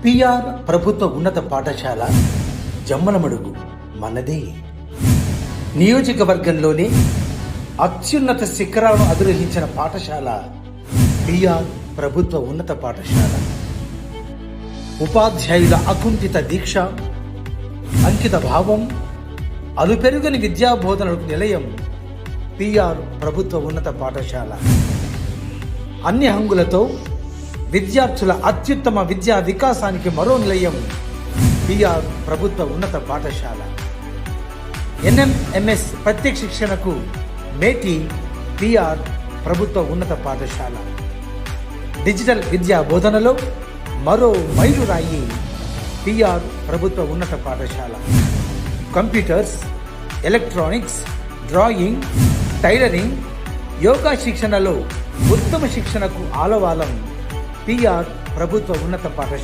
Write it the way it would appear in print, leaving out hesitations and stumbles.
PR ప్రభుత్వ ఉన్నత పాఠశాల జమ్మలమడుగు మనదే. నియోజకవర్గంలోనే అత్యున్నత శిఖరాలను అధిరోహించిన పాఠశాల పిఆర్ ప్రభుత్వ ఉన్నత పాఠశాల. ఉపాధ్యాయుల అకుంఠిత దీక్ష, అంకిత భావం, అలుపెరుగని విద్యాబోధనలకు నిలయం పిఆర్ ప్రభుత్వ ఉన్నత పాఠశాల. అన్ని హంగులతో విద్యార్థుల అత్యుత్తమ విద్యా వికాసానికి మరో నిలయం పిఆర్ ప్రభుత్వ ఉన్నత పాఠశాల. ఎన్ఎంఎంఎస్ ప్రత్యేక శిక్షణకు మేటి పిఆర్ ప్రభుత్వ ఉన్నత పాఠశాల. డిజిటల్ విద్యా బోధనలో మరో మైలురాయి పిఆర్ ప్రభుత్వ ఉన్నత పాఠశాల. Computers, electronics, drawing, tailoring, yoga శిక్షణలో ఉత్తమ శిక్షణకు ఆలవాలం పిఆర్ ప్రభుత్వ ఉన్నత పాఠశాల.